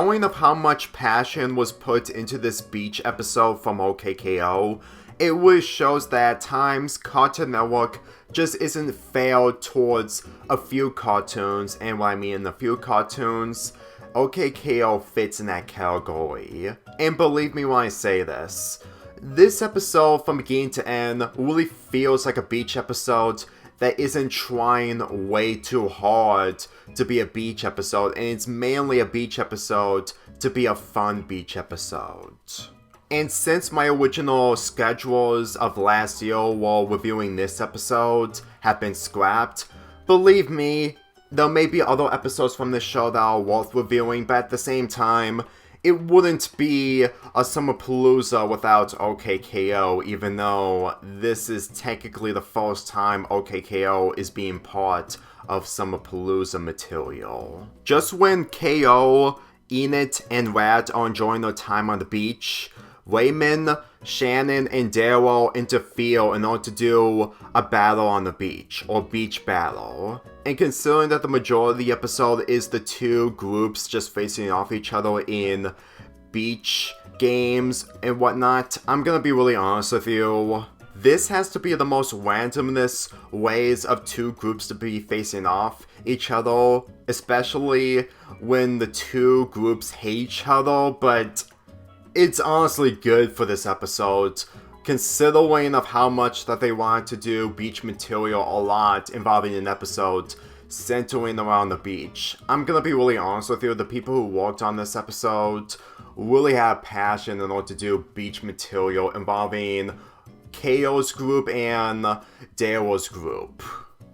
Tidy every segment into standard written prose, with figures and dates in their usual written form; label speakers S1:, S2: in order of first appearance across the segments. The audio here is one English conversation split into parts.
S1: knowing of how much passion was put into this beach episode from OKKO, it really shows that at times Cartoon Network just isn't fair towards a few cartoons, and what I mean a few cartoons, OKKO fits in that category. And believe me when I say this, this episode from beginning to end really feels like a beach episode that isn't trying way too hard to be a beach episode, and it's mainly a beach episode to be a fun beach episode. And since my original schedules of last year while reviewing this episode have been scrapped, believe me, there may be other episodes from this show that are worth reviewing, but at the same time, it wouldn't be a Summerpalooza without OKKO, even though this is technically the first time OKKO is being part of Summerpalooza material. Just when KO, Enid, and Rat are enjoying their time on the beach, Raymond, Shannon, and Daryl interfere in order to do a battle on the beach, or beach battle. And considering that the majority of the episode is the two groups just facing off each other in beach games and whatnot, I'm gonna be really honest with you. This has to be the most randomness ways of two groups to be facing off each other, especially when the two groups hate each other, but it's honestly good for this episode, considering of how much that they wanted to do beach material a lot involving an episode centering around the beach. I'm gonna be really honest with you, the people who worked on this episode really had passion in order to do beach material involving KO's group and Daryl's group.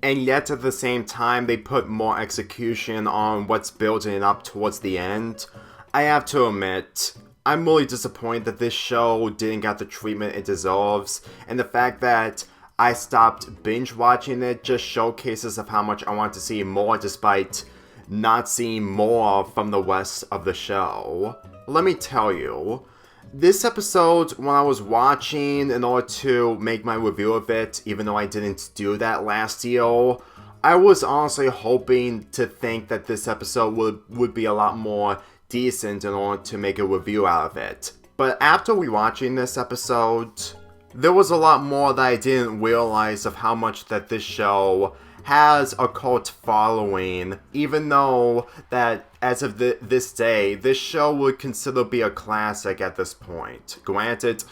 S1: And yet at the same time, they put more execution on what's building up towards the end. I have to admit, I'm really disappointed that this show didn't get the treatment it deserves, and the fact that I stopped binge watching it just showcases of how much I want to see more despite not seeing more from the rest of the show. Let me tell you, this episode, when I was watching in order to make my review of it, even though I didn't do that last year, I was honestly hoping to think that this episode would be a lot more decent in order to make a review out of it. But after rewatching this episode, there was a lot more that I didn't realize of how much that this show has a cult following, even though that as of this day, this show would consider be a classic at this point. Granted,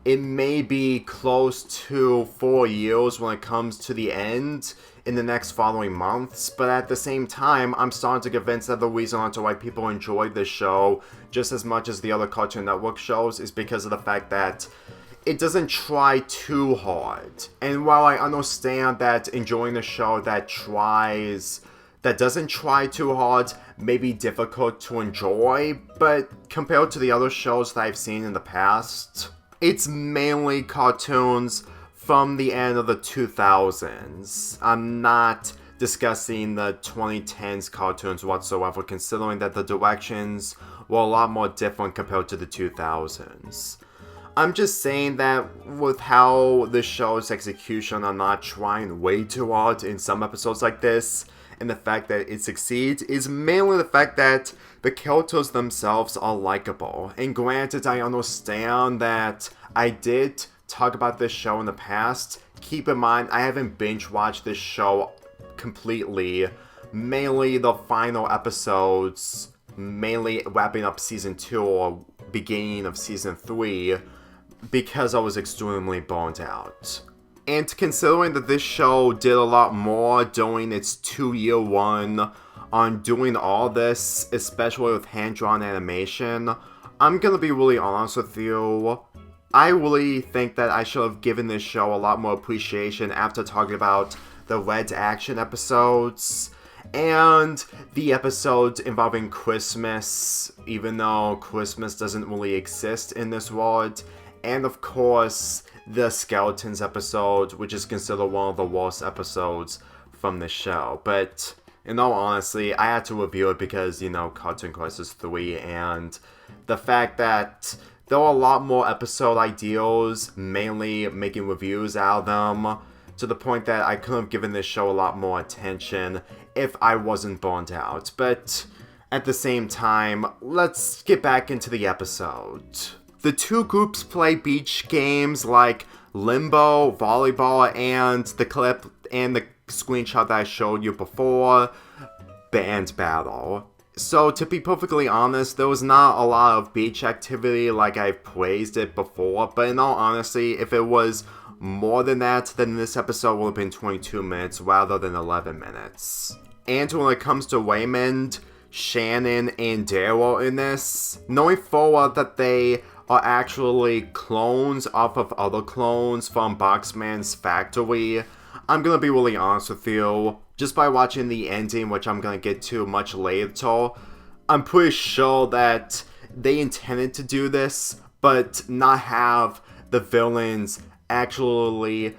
S1: it may be close to 4 years when it comes to the end in the next following months, but at the same time, I'm starting to convince that the reason onto why people enjoy this show just as much as the other Cartoon Network shows is because of the fact that it doesn't try too hard. And while I understand that enjoying a show that doesn't try too hard may be difficult to enjoy, but compared to the other shows that I've seen in the past, it's mainly cartoons from the end of the 2000s. I'm not discussing the 2010s cartoons whatsoever, considering that the directions were a lot more different compared to the 2000s. I'm just saying that with how the show's execution are not trying way too hard in some episodes like this, and the fact that it succeeds is mainly the fact that the characters themselves are likable. And granted, I understand that I did talk about this show in the past. Keep in mind, I haven't binge watched this show completely, mainly the final episodes, mainly wrapping up season 2 or beginning of season 3, because I was extremely burnt out. And considering that this show did a lot more during its 2-year run on doing all this, especially with hand-drawn animation, I'm gonna be really honest with you, I really think that I should have given this show a lot more appreciation after talking about the Red Action episodes, and the episodes involving Christmas, even though Christmas doesn't really exist in this world, and of course, the Skeletons episode, which is considered one of the worst episodes from the show. But in all honesty, I had to review it because, Cartoon Crisis 3, and the fact that there were a lot more episode ideas, mainly making reviews out of them, to the point that I could have given this show a lot more attention if I wasn't burnt out. But At the same time, let's get back into the episode. The two groups play beach games like limbo, volleyball, and the clip and the screenshot that I showed you before, band battle. So to be perfectly honest, there was not a lot of beach activity like I've praised it before, but in all honesty, if it was more than that, then this episode would have been 22 minutes rather than 11 minutes. And when it comes to Waymond, Shannon, and Daryl in this, knowing full well that they are actually clones off of other clones from Boxman's factory, I'm gonna be really honest with you, just by watching the ending, which I'm gonna get to much later, I'm pretty sure that they intended to do this, but not have the villains actually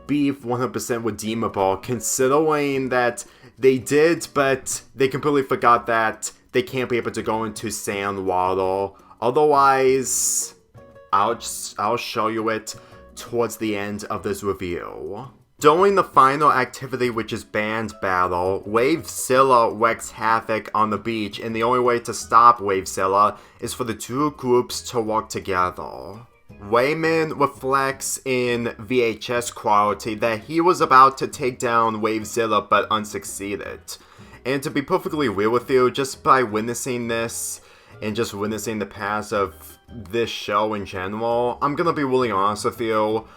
S1: be 100% redeemable, considering that they did, but they completely forgot that they can't be able to go into sand water. Otherwise, I'll show you it towards the end of this review. During the final activity, which is band battle, Wavezilla wreaks havoc on the beach, and the only way to stop Wavezilla is for the two groups to work together. Waymond reflects in VHS quality that he was about to take down Wavezilla but unsucceeded. And to be perfectly real with you, just by witnessing this, and just witnessing the past of this show in general, I'm gonna be really honest with you,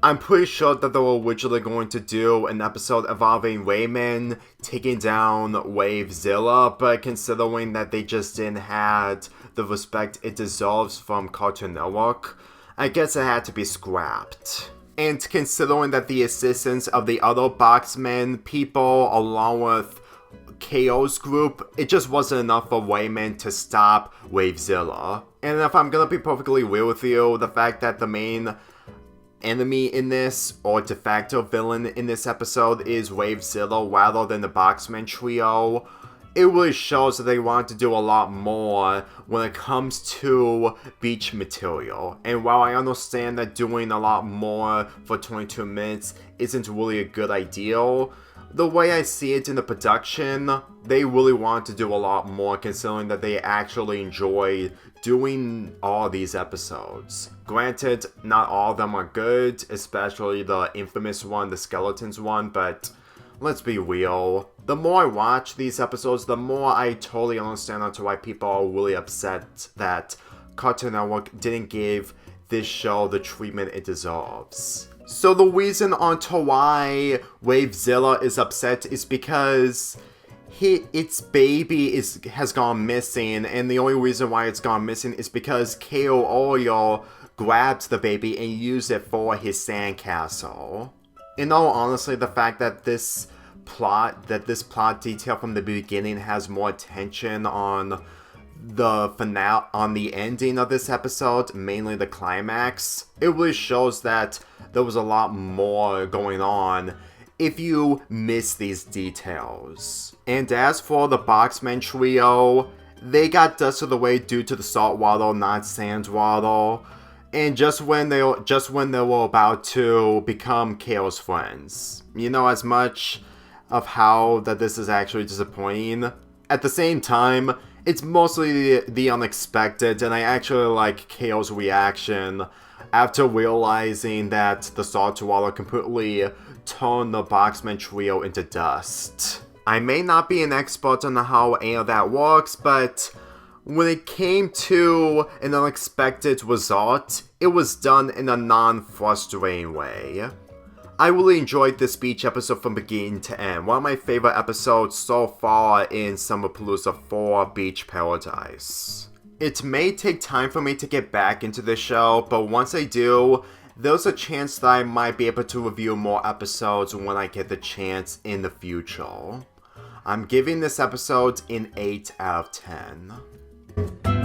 S1: I'm pretty sure that they were originally going to do an episode involving Waymond taking down Wavezilla, but considering that they just didn't have the respect it deserves from Cartoon Network, I guess it had to be scrapped. And considering that the assistance of the other Boxman people, along with KO's group, it just wasn't enough for Waymond to stop Wavezilla. And if I'm gonna be perfectly real with you, the fact that the main enemy in this, or de facto villain in this episode, is Wavezilla rather than the Boxman trio, it really shows that they want to do a lot more when it comes to beach material. And while I understand that doing a lot more for 22 minutes isn't really a good idea, the way I see it in the production, they really want to do a lot more, considering that they actually enjoy doing all these episodes. Granted, not all of them are good, especially the infamous one, the Skeletons one, but let's be real. The more I watch these episodes, the more I totally understand onto why people are really upset that Cartoon Network didn't give this show the treatment it deserves. So the reason onto why Wavezilla is upset is because its baby has gone missing, and the only reason why it's gone missing is because KO Oreo grabbed the baby and used it for his sandcastle. In all honesty, the fact that this plot detail from the beginning has more attention on the finale, on the ending of this episode, mainly the climax, it really shows that there was a lot more going on if you miss these details. And as for the Boxman trio, they got dusted away due to the salt water, not sand water. And just when they were about to become KO's friends. You know, as much of how that this is actually disappointing, at the same time, it's mostly the unexpected, and I actually like KO's reaction after realizing that the salt water completely turned the Boxman trio into dust. I may not be an expert on how any of that works, but when it came to an unexpected result, it was done in a non-frustrating way. I really enjoyed this beach episode from beginning to end. One of my favorite episodes so far in Summerpalooza 4 Beach Paradise. It may take time for me to get back into the show, but once I do, there's a chance that I might be able to review more episodes when I get the chance in the future. I'm giving this episode an 8 out of 10.